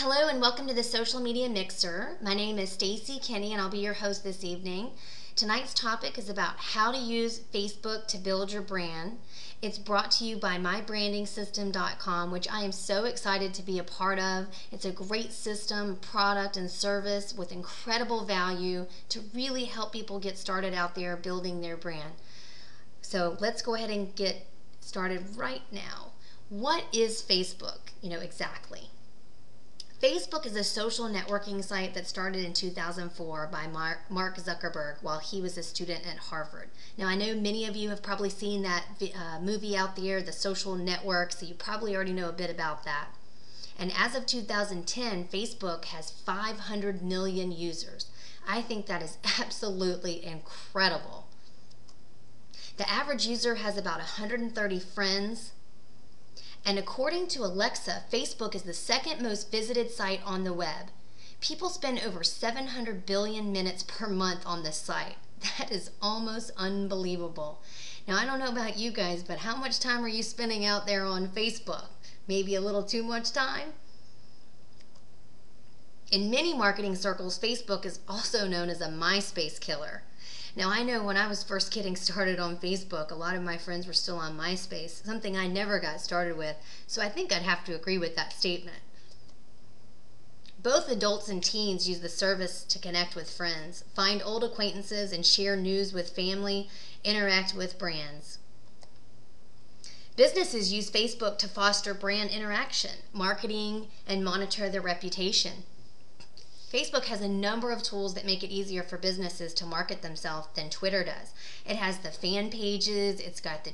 Hello and welcome to the Social Media Mixer. My name is Stacy Kenny and I'll be your host this evening. Tonight's topic is about how to use Facebook to build your brand. It's brought to you by mybranding.com, which I am so excited to be a part of. It's a great system, product, and service with incredible value to really help people get started out there building their brand. So let's go ahead and get started right now. What is Facebook? Exactly. Facebook is a social networking site that started in 2004 by Mark Zuckerberg while he was a student at Harvard. Now, I know many of you have probably seen that movie out there, The Social Network, so you probably already know a bit about that. And as of 2010, Facebook has 500 million users. I think that is absolutely incredible. The average user has about 130 friends. And according to Alexa, Facebook is the second most visited site on the web. People spend over 700 billion minutes per month on this site. That is almost unbelievable. Now, I don't know about you guys, but how much time are you spending out there on Facebook? Maybe a little too much time? In many marketing circles, Facebook is also known as a MySpace killer. Now, I know when I was first getting started on Facebook, a lot of my friends were still on MySpace, something I never got started with, so I think I'd have to agree with that statement. Both adults and teens use the service to connect with friends, find old acquaintances, and share news with family, interact with brands. Businesses use Facebook to foster brand interaction, marketing, and monitor their reputation. Facebook has a number of tools that make it easier for businesses to market themselves than Twitter does. It has the fan pages, it's got the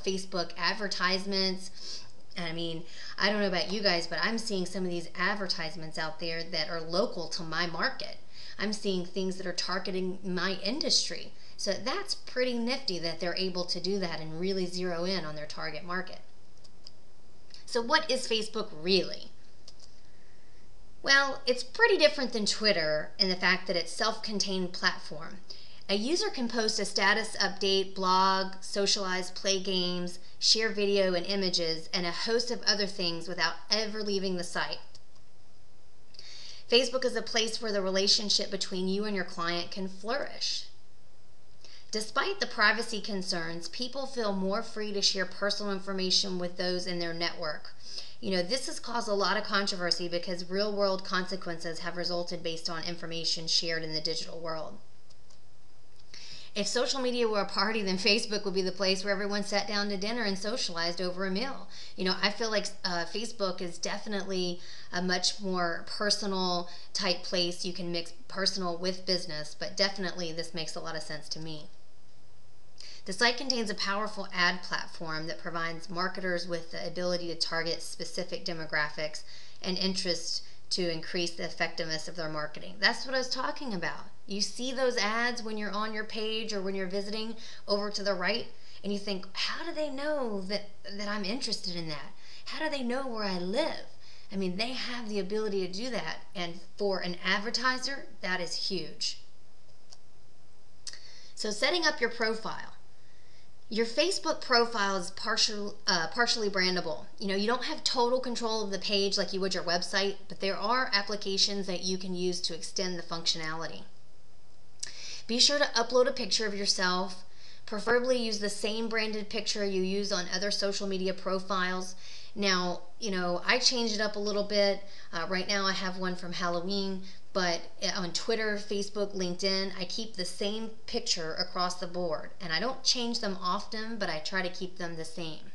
Facebook advertisements. I mean, I don't know about you guys, but I'm seeing some of these advertisements out there that are local to my market. I'm seeing things that are targeting my industry. So that's pretty nifty that they're able to do that and really zero in on their target market. So what is Facebook really? Well, it's pretty different than Twitter in the fact that it's a self-contained platform. A user can post a status update, blog, socialize, play games, share video and images, and a host of other things without ever leaving the site. Facebook is a place where the relationship between you and your client can flourish. Despite the privacy concerns, people feel more free to share personal information with those in their network. This has caused a lot of controversy because real-world consequences have resulted based on information shared in the digital world. If social media were a party, then Facebook would be the place where everyone sat down to dinner and socialized over a meal. I feel like Facebook is definitely a much more personal type place. You can mix personal with business, but definitely this makes a lot of sense to me. The site contains a powerful ad platform that provides marketers with the ability to target specific demographics and interests to increase the effectiveness of their marketing. That's what I was talking about. You see those ads when you're on your page or when you're visiting over to the right, and you think, how do they know that I'm interested in that? How do they know where I live? I mean, they have the ability to do that, and for an advertiser, that is huge. So setting up your profile. Your Facebook profile is partially brandable. You don't have total control of the page like you would your website, but there are applications that you can use to extend the functionality. Be sure to upload a picture of yourself. Preferably use the same branded picture you use on other social media profiles. Now, I changed it up a little bit. Right now I have one from Halloween, but on Twitter, Facebook, LinkedIn, I keep the same picture across the board. And I don't change them often, but I try to keep them the same.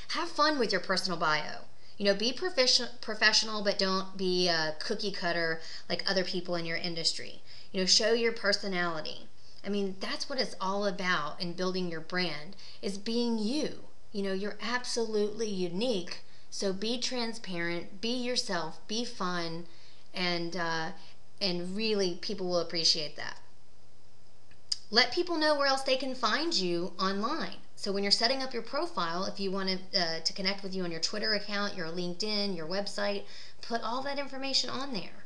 Have fun with your personal bio. Be professional, but don't be a cookie cutter like other people in your industry. Show your personality. I mean, that's what it's all about in building your brand, is being you. You're absolutely unique, so be transparent, be yourself, be fun, and really people will appreciate that. Let people know where else they can find you online. So when you're setting up your profile, if you want to connect with you on your Twitter account, your LinkedIn, your website, put all that information on there.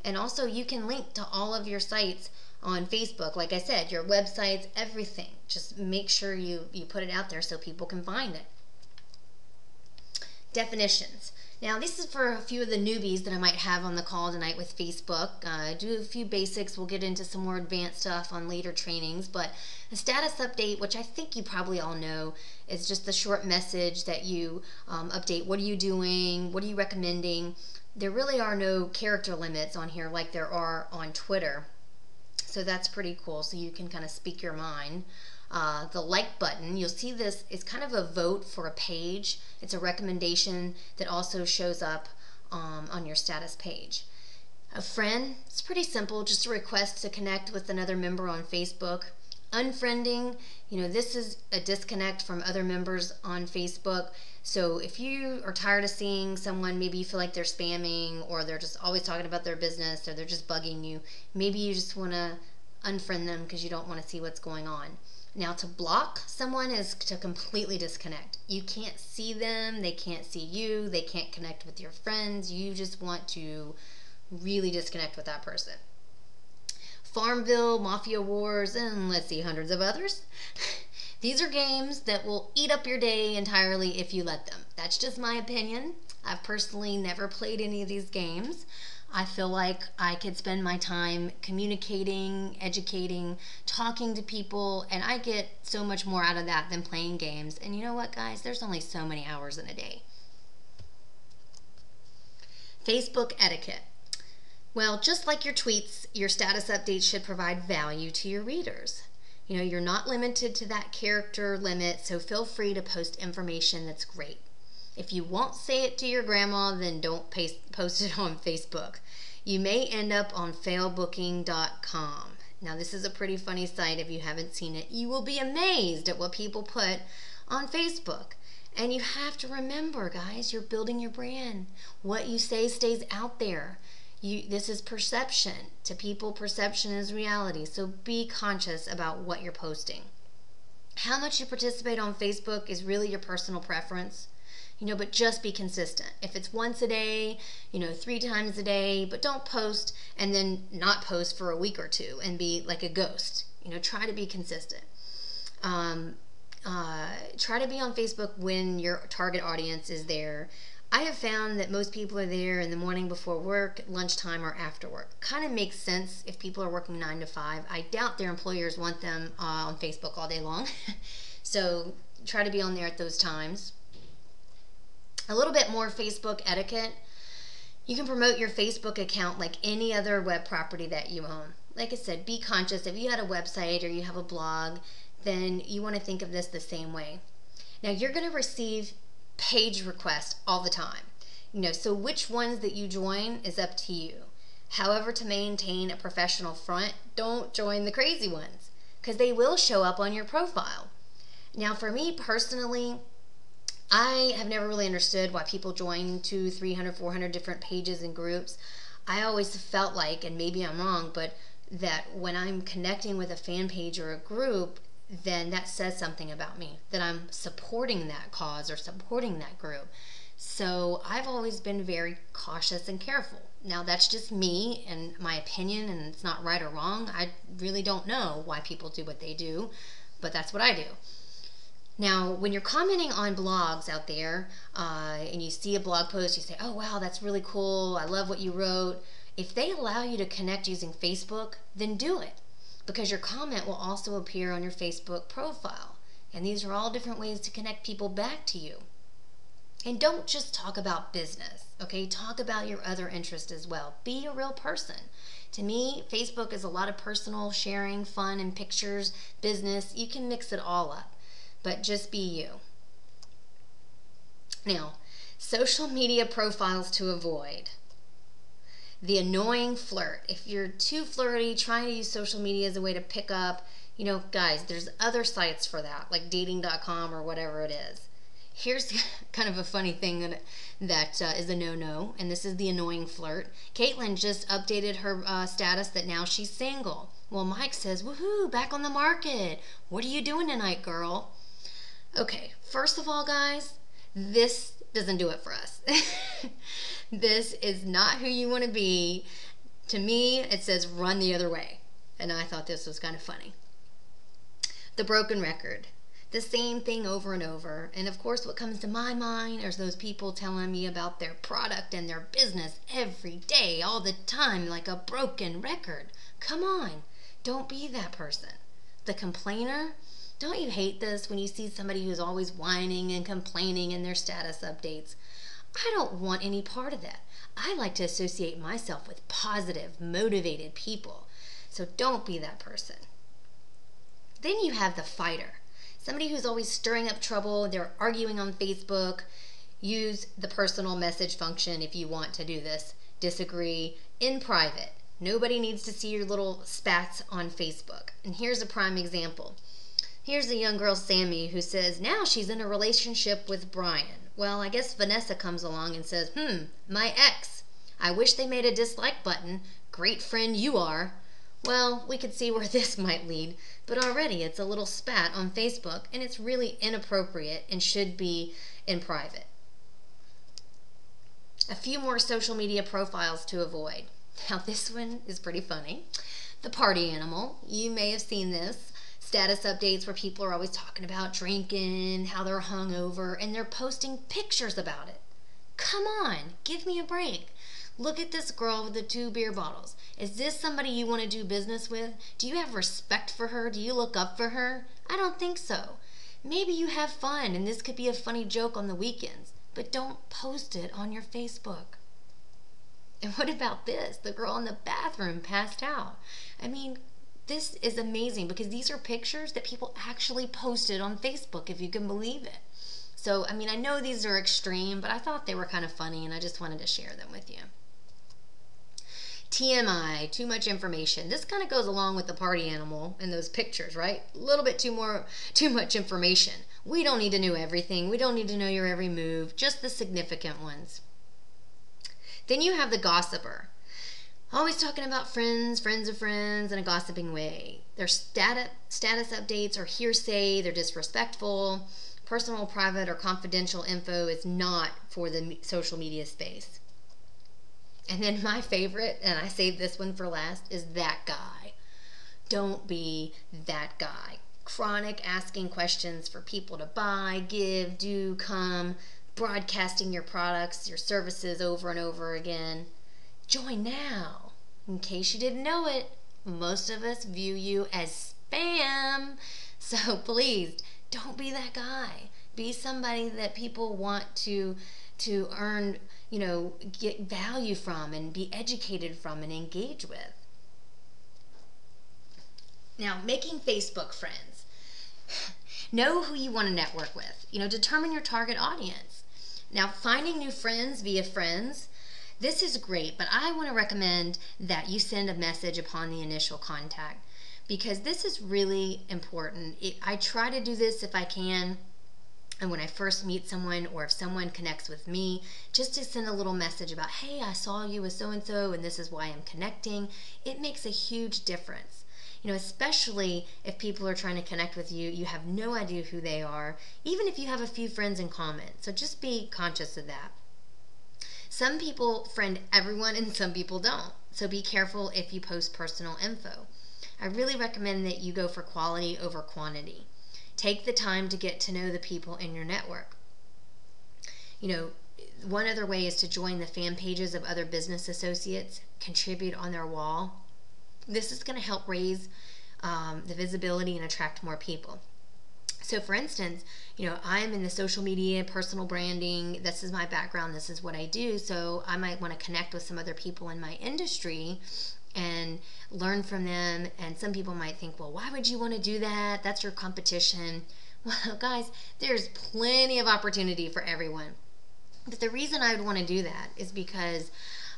And also you can link to all of your sites on Facebook. Like I said, your websites, everything. Just make sure you put it out there so people can find it. Definitions. Now, this is for a few of the newbies that I might have on the call tonight with Facebook. Do a few basics. We'll get into some more advanced stuff on later trainings. But a status update, which I think you probably all know, is just the short message that you update. What are you doing? What are you recommending? There really are no character limits on here like there are on Twitter. So that's pretty cool. So you can kind of speak your mind. The like button, you'll see this is kind of a vote for a page. It's a recommendation that also shows up on your status page. A friend, it's pretty simple, just a request to connect with another member on Facebook. Unfriending, this is a disconnect from other members on Facebook. So if you are tired of seeing someone, maybe you feel like they're spamming, or they're just always talking about their business, or they're just bugging you, maybe you just want to unfriend them because you don't want to see what's going on. Now, to block someone is to completely disconnect. You can't see them, they can't see you, they can't connect with your friends. You just want to really disconnect with that person. Farmville, Mafia Wars, and let's see, hundreds of others. These are games that will eat up your day entirely if you let them. That's just my opinion. I've personally never played any of these games. I feel like I could spend my time communicating, educating, talking to people, and I get so much more out of that than playing games. And you know what, guys? There's only so many hours in a day. Facebook etiquette. Well, just like your tweets, your status updates should provide value to your readers. You're not limited to that character limit, so feel free to post information that's great. If you won't say it to your grandma, then don't post it on Facebook. You may end up on failbooking.com. Now, this is a pretty funny site if you haven't seen it. You will be amazed at what people put on Facebook. And you have to remember, guys, you're building your brand. What you say stays out there. This is perception. To people, perception is reality. So be conscious about what you're posting. How much you participate on Facebook is really your personal preference. But just be consistent. If it's once a day, 3 times a day, but don't post and then not post for a week or two and be like a ghost. Try to be consistent. Try to be on Facebook when your target audience is there. I have found that most people are there in the morning before work, lunchtime, or after work. Kind of makes sense if people are working 9 to 5. I doubt their employers want them on Facebook all day long. So try to be on there at those times. A little bit more Facebook etiquette. You can promote your Facebook account like any other web property that you own. Like I said, be conscious. If you had a website or you have a blog, then you want to think of this the same way. Now, you're going to receive page requests all the time. So which ones that you join is up to you. However, to maintain a professional front, don't join the crazy ones because they will show up on your profile. Now, for me personally, I have never really understood why people join 200, 300, 400 different pages and groups. I always felt like, and maybe I'm wrong, but that when I'm connecting with a fan page or a group, then that says something about me, that I'm supporting that cause or supporting that group. So I've always been very cautious and careful. Now, that's just me and my opinion, and it's not right or wrong. I really don't know why people do what they do, but that's what I do. Now, when you're commenting on blogs out there and you see a blog post, you say, oh, wow, that's really cool. I love what you wrote. If they allow you to connect using Facebook, then do it, because your comment will also appear on your Facebook profile. And these are all different ways to connect people back to you. And don't just talk about business, okay? Talk about your other interests as well. Be a real person. To me, Facebook is a lot of personal sharing, fun, and pictures, business. You can mix it all up. But just be you. Now, social media profiles to avoid. The annoying flirt. If you're too flirty, trying to use social media as a way to pick up, guys, there's other sites for that, like dating.com or whatever it is. Here's kind of a funny thing that is a no-no, and this is the annoying flirt. Caitlin just updated her status that now she's single. Well, Mike says, woohoo, back on the market. What are you doing tonight, girl? Okay, first of all, guys, this doesn't do it for us. This is not who you want to be. To me, it says run the other way. And I thought this was kind of funny. The broken record. the same thing over and over. And of course, what comes to my mind are those people telling me about their product and their business every day, all the time, like a broken record. Come on, don't be that person. The complainer. Don't you hate this when you see somebody who's always whining and complaining in their status updates? I don't want any part of that. I like to associate myself with positive, motivated people. So don't be that person. Then you have the fighter. Somebody who's always stirring up trouble. They're arguing on Facebook. Use the personal message function if you want to do this. Disagree in private. Nobody needs to see your little spats on Facebook. And here's a prime example. Here's a young girl, Sammy, who says now she's in a relationship with Brian. Well, I guess Vanessa comes along and says, my ex. I wish they made a dislike button. Great friend you are. Well, we could see where this might lead, but already it's a little spat on Facebook, and it's really inappropriate and should be in private. A few more social media profiles to avoid. Now, this one is pretty funny. The party animal. You may have seen this. Status updates where people are always talking about drinking, how they're hungover, and they're posting pictures about it. Come on, give me a break. Look at this girl with the 2 beer bottles. Is this somebody you want to do business with? Do you have respect for her? Do you look up for her? I don't think so. Maybe you have fun and this could be a funny joke on the weekends, but don't post it on your Facebook. And what about this? The girl in the bathroom passed out. I mean, this is amazing because these are pictures that people actually posted on Facebook, if you can believe it. So, I mean, I know these are extreme, but I thought they were kind of funny and I just wanted to share them with you. TMI, too much information. This kind of goes along with the party animal and those pictures, right? A little bit too much information. We don't need to know everything. We don't need to know your every move, just the significant ones. Then you have the gossiper. Always talking about friends of friends in a gossiping way. Their status updates are hearsay, they're disrespectful. Personal, private, or confidential info is not for the social media space. And then my favorite, and I saved this one for last, is that guy. Don't be that guy. Chronic asking questions for people to buy, give, do, come, broadcasting your products, your services over and over again. Join now. In case you didn't know it, most of us view you as spam. So please, don't be that guy. Be somebody that people want to earn, get value from and be educated from and engage with. Now, making Facebook friends. Know who you want to network with. Determine your target audience. Now, finding new friends via friends, this is great, but I want to recommend that you send a message upon the initial contact because this is really important. I try to do this if I can, and when I first meet someone or if someone connects with me, just to send a little message about, hey, I saw you with so-and-so and this is why I'm connecting. It makes a huge difference. Especially if people are trying to connect with you, you have no idea who they are, even if you have a few friends in common. So just be conscious of that. Some people friend everyone and some people don't. So be careful if you post personal info. I really recommend that you go for quality over quantity. Take the time to get to know the people in your network. One other way is to join the fan pages of other business associates, contribute on their wall. This is going to help raise the visibility and attract more people. So for instance, I'm in the social media, personal branding, this is my background, this is what I do, so I might want to connect with some other people in my industry and learn from them. And some people might think, well, why would you want to do that? That's your competition. Well, guys, there's plenty of opportunity for everyone. But the reason I would want to do that is because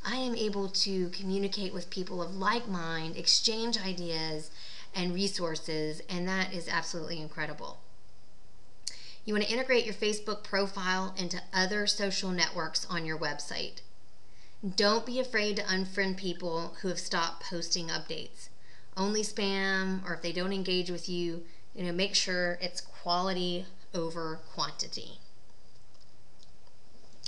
I am able to communicate with people of like mind, exchange ideas and resources, and that is absolutely incredible. You want to integrate your Facebook profile into other social networks on your website. Don't be afraid to unfriend people who have stopped posting updates. Only spam, or if they don't engage with you, make sure it's quality over quantity.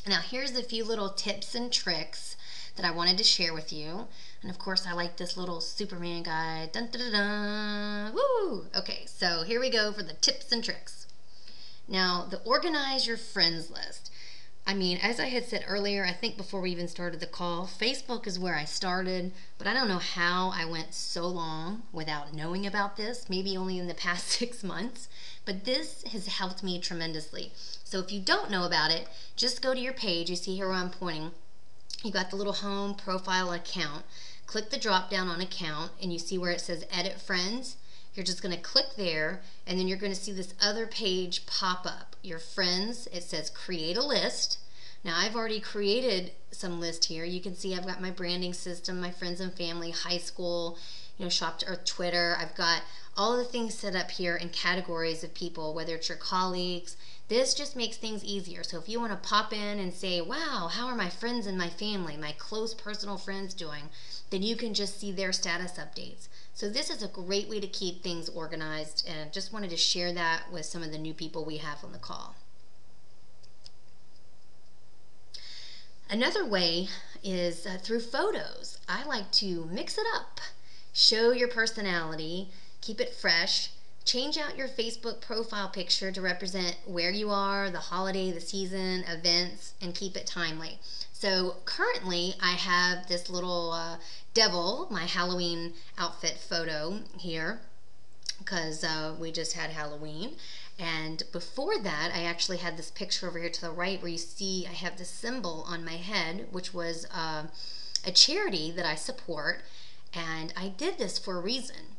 Now here's a few little tips and tricks that I wanted to share with you. And of course I like this little Superman guy. Dun, dun, dun, dun. Woo! Okay, so here we go for the tips and tricks. Now, the organize your friends list. I mean, as I had said earlier, I think before we even started the call, Facebook is where I started, but I don't know how I went so long without knowing about this, maybe only in the past 6 months, but this has helped me tremendously. So if you don't know about it, just go to your page. You see here where I'm pointing. You got the little home profile account. Click the drop down on account, and you see where it says edit friends. You're just going to click there, and then you're going to see this other page pop up. Your friends, it says create a list. Now I've already created some list here. You can see I've got my branding system, my friends and family, high school, shopped or Twitter. I've got all of the things set up here in categories of people, whether it's your colleagues. This just makes things easier. So if you want to pop in and say, wow, how are my friends and my family, my close personal friends doing, then you can just see their status updates. So this is a great way to keep things organized, and just wanted to share that with some of the new people we have on the call. Another way is through photos. I like to mix it up, show your personality, keep it fresh, change out your Facebook profile picture to represent where you are, the holiday, the season, events, and keep it timely. So currently I have this little devil, my Halloween outfit photo here, because we just had Halloween. And before that, I actually had this picture over here to the right where you see I have this symbol on my head, which was a charity that I support. And I did this for a reason,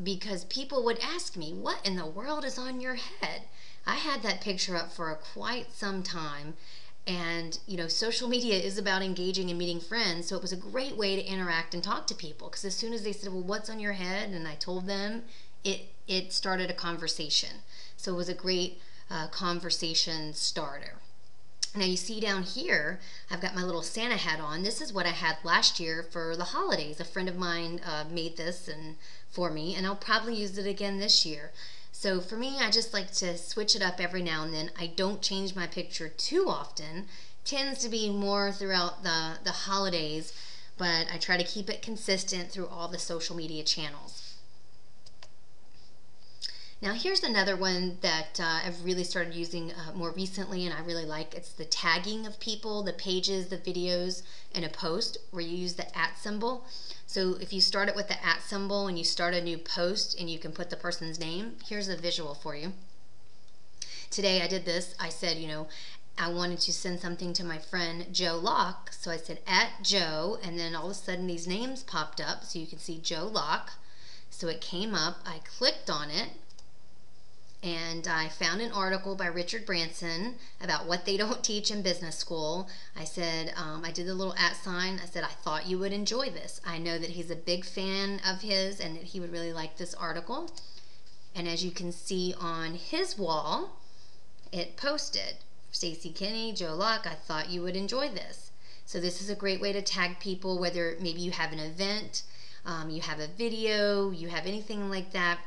because people would ask me, what in the world is on your head? I had that picture up for quite some time. And, social media is about engaging and meeting friends, so it was a great way to interact and talk to people, because as soon as they said, well, what's on your head? And I told them, it started a conversation. So it was a great conversation starter. Now you see down here, I've got my little Santa hat on. This is what I had last year for the holidays. A friend of mine made this for me, and I'll probably use it again this year. So for me, I just like to switch it up every now and then. I don't change my picture too often. Tends to be more throughout the holidays, but I try to keep it consistent through all the social media channels. Now here's another one that I've really started using more recently, and I really like. It's the tagging of people, the pages, the videos, and a post where you use the @ symbol. So if you start it with the @ symbol and you start a new post and you can put the person's name, here's a visual for you. Today I did this. I said, I wanted to send something to my friend Joe Locke, so I said @Joe, and then all of a sudden these names popped up, so you can see Joe Locke. So it came up, I clicked on it, and I found an article by Richard Branson about what they don't teach in business school. I said, I did the little @ sign. I said, I thought you would enjoy this. I know that he's a big fan of his and that he would really like this article. And as you can see on his wall, it posted, Stacey Kenny, Joe Locke, I thought you would enjoy this. So this is a great way to tag people, whether maybe you have an event, you have a video, you have anything like that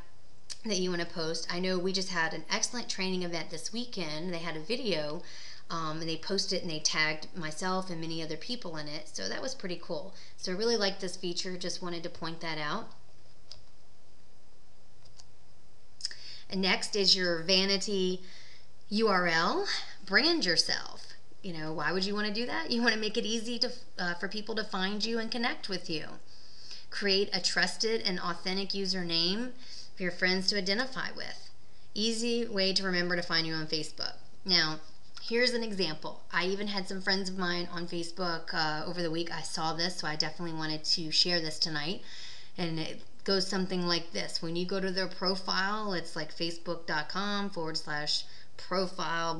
you want to post. I know we just had an excellent training event this weekend. They had a video and they posted it and they tagged myself and many other people in it. So that was pretty cool. So I really like this feature. Just wanted to point that out. And next is your vanity URL. Brand yourself. Why would you want to do that? You want to make it easy for people to find you and connect with you. Create a trusted and authentic username for your friends to identify with. Easy way to remember to find you on Facebook. Now, here's an example. I even had some friends of mine on Facebook over the week. I saw this, so I definitely wanted to share this tonight. And it goes something like this. When you go to their profile, it's like facebook.com/profile.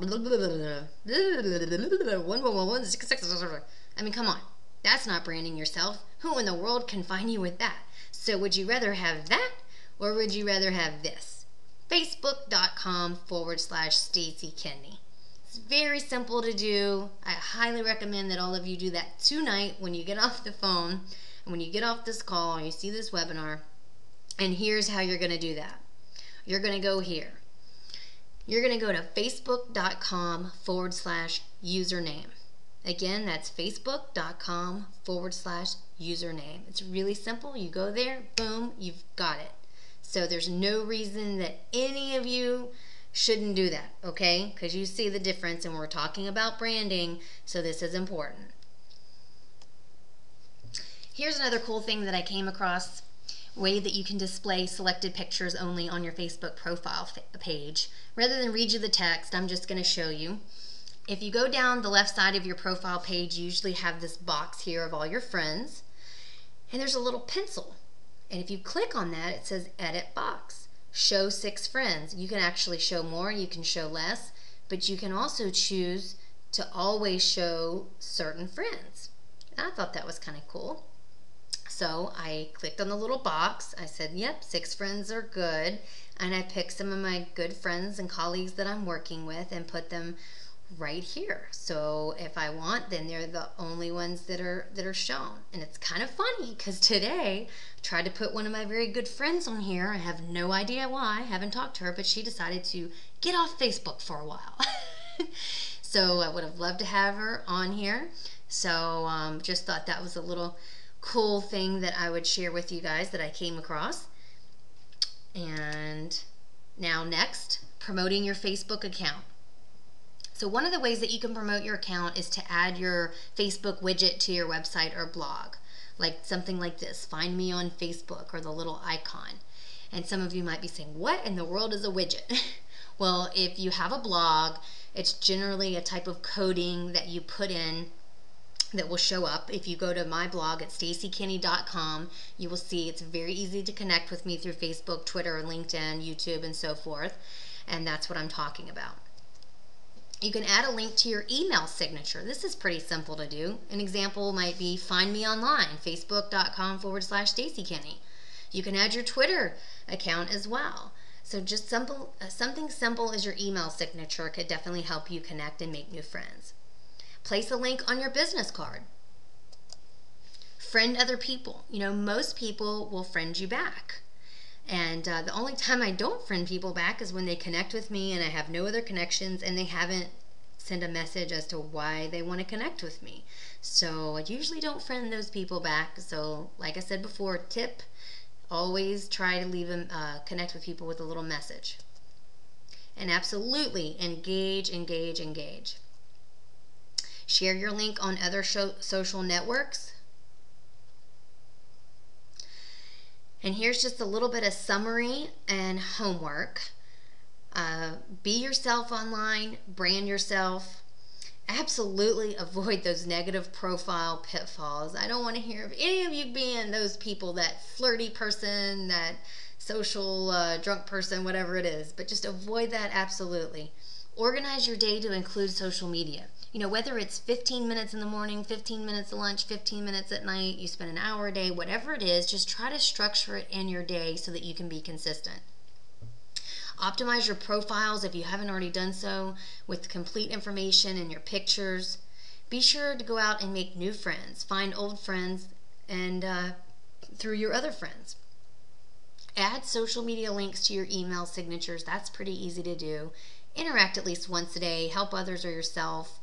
I mean, come on. That's not branding yourself. Who in the world can find you with that? So would you rather have that, or would you rather have this? Facebook.com/Stacey Kenny. It's very simple to do. I highly recommend that all of you do that tonight when you get off the phone and when you get off this call and you see this webinar. And here's how you're going to do that. You're going to go here. You're going to go to Facebook.com/username. Again, that's Facebook.com/username. It's really simple. You go there, boom, you've got it. So there's no reason that any of you Shouldn't do that, okay? Because you see the difference, and we're talking about branding, so this is important. Here's another cool thing that I came across, way that you can display selected pictures only on your Facebook profile page. Rather than read you the text, I'm just going to show you. If you go down the left side of your profile page, you usually have this box here of all your friends, and there's a little pencil. And if you click on that, it says Edit Box. Show 6 friends. You can actually show more, you can show less, but you can also choose to always show certain friends. And I thought that was kind of cool. So I clicked on the little box. I said, yep, 6 friends are good. And I picked some of my good friends and colleagues that I'm working with and put them right here. So if I want, then they're the only ones that are shown. And it's kind of funny because today I tried to put one of my very good friends on here. I have no idea why. I haven't talked to her, but she decided to get off Facebook for a while. So I would have loved to have her on here. So just thought that was a little cool thing that I would share with you guys that I came across. And now next, promoting your Facebook account. So one of the ways that you can promote your account is to add your Facebook widget to your website or blog. Like something like this, find me on Facebook, or the little icon. And some of you might be saying, what in the world is a widget? Well, if you have a blog, it's generally a type of coding that you put in that will show up. If you go to my blog at staceykenny.com, you will see it's very easy to connect with me through Facebook, Twitter, LinkedIn, YouTube, and so forth. And that's what I'm talking about. You can add a link to your email signature. This is pretty simple to do. An example might be find me online, facebook.com/StaceyKenny. You can add your Twitter account as well. So just something simple as your email signature could definitely help you connect and make new friends. Place a link on your business card. Friend other people. You know, most people will friend you back. And the only time I don't friend people back is when they connect with me and I have no other connections and they haven't sent a message as to why they want to connect with me. So I usually don't friend those people back. So like I said before, tip, always try to leave them, connect with people with a little message. And absolutely engage, engage, engage. Share your link on other social networks. And here's just a little bit of summary and homework. Be yourself online, brand yourself. Absolutely avoid those negative profile pitfalls. I don't want to hear of any of you being those people, that flirty person, that social drunk person, whatever it is. But just avoid that absolutely. Organize your day to include social media. You know, whether it's 15 minutes in the morning, 15 minutes at lunch, 15 minutes at night, you spend an hour a day, whatever it is, just try to structure it in your day so that you can be consistent. Optimize your profiles if you haven't already done so with complete information and your pictures. Be sure to go out and make new friends. Find old friends and through your other friends. Add social media links to your email signatures. That's pretty easy to do. Interact at least once a day. Help others or yourself.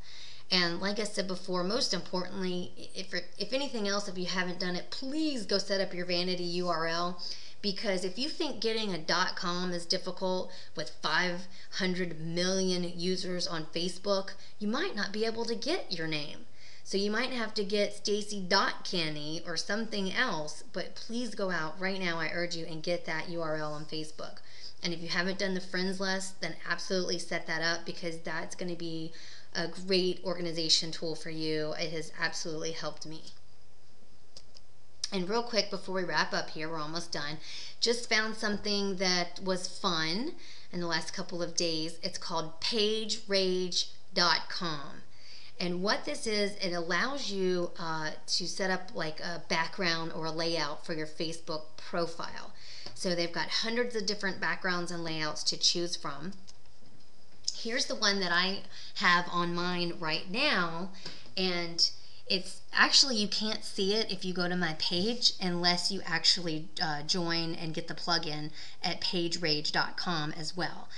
And like I said before, most importantly, if anything else, if you haven't done it, please go set up your vanity URL. Because if you think getting a .com is difficult with 500 million users on Facebook, you might not be able to get your name. So you might have to get Stacey.Kenny or something else, but please go out right now, I urge you, and get that URL on Facebook. And if you haven't done the friends list, then absolutely set that up, because that's going to be a great organization tool for you. It has absolutely helped me. And real quick before we wrap up here, we're almost done, just found something that was fun in the last couple of days. It's called PageRage.com. And what this is, it allows you to set up like a background or a layout for your Facebook profile. So they've got hundreds of different backgrounds and layouts to choose from. Here's the one that I have on mine right now, and it's actually, you can't see it if you go to my page unless you actually join and get the plugin at PageRage.com as well.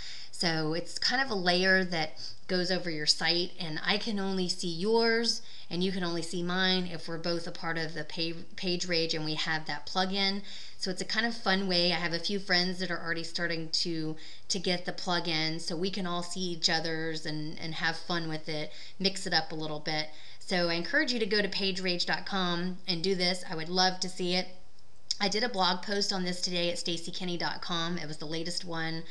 So it's kind of a layer that goes over your site, and I can only see yours and you can only see mine if we're both a part of the PageRage and we have that plugin. So it's a kind of fun way. I have a few friends that are already starting to get the plugin, so we can all see each other's and have fun with it, mix it up a little bit. So I encourage you to go to pagerage.com and do this. I would love to see it. I did a blog post on this today at stacykenny.com. It was the latest one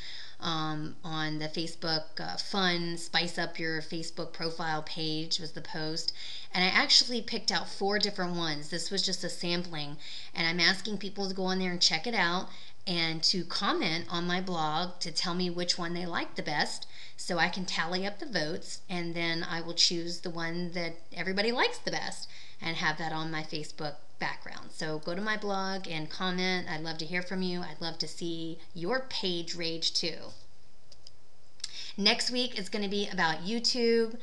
on the Facebook fun, spice up your Facebook profile page was the post. And I actually picked out 4 different ones. This was just a sampling. And I'm asking people to go on there and check it out and to comment on my blog to tell me which one they like the best, so I can tally up the votes, and then I will choose the one that everybody likes the best and have that on my Facebook background. So go to my blog and comment. I'd love to hear from you. I'd love to see your PageRage too. Next week is going to be about YouTube.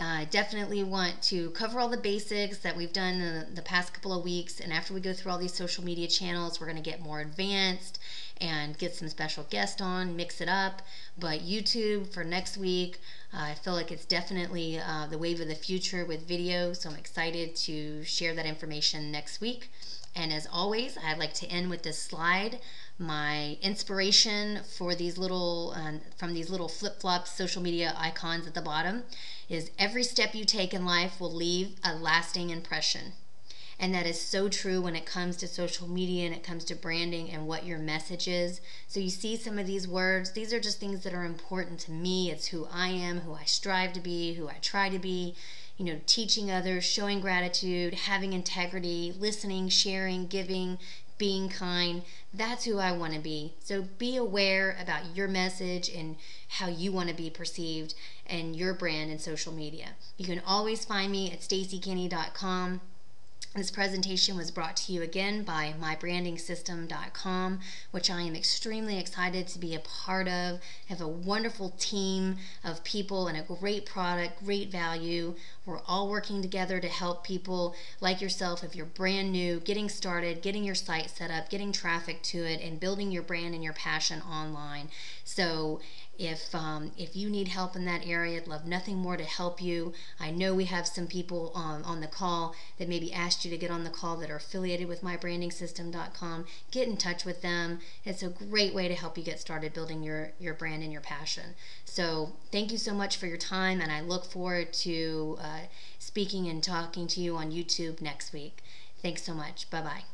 I definitely want to cover all the basics that we've done the past couple of weeks, and after we go through all these social media channels, we're going to get more advanced and get some special guests on, mix it up. But YouTube for next week, I feel like it's definitely the wave of the future with video, so I'm excited to share that information next week. And as always, I'd like to end with this slide. My inspiration for these little, from these little flip-flop social media icons at the bottom is every step you take in life will leave a lasting impression. And that is so true when it comes to social media and it comes to branding and what your message is. So you see some of these words, these are just things that are important to me. It's who I am, who I strive to be, who I try to be. You know, teaching others, showing gratitude, having integrity, listening, sharing, giving, being kind. That's who I want to be. So be aware about your message and how you want to be perceived and your brand in social media. You can always find me at stacykenny.com. This presentation was brought to you again by mybranding-system.com, which I am extremely excited to be a part of. I have a wonderful team of people and a great product, great value. We're all working together to help people like yourself, if you're brand new, getting started, getting your site set up, getting traffic to it, and building your brand and your passion online. So if you need help in that area, I'd love nothing more to help you. I know we have some people on the call that maybe asked you to get on the call that are affiliated with mybranding-system.com. Get in touch with them. It's a great way to help you get started building your brand and your passion. So thank you so much for your time, and I look forward to speaking and talking to you on YouTube next week. Thanks so much. Bye-bye.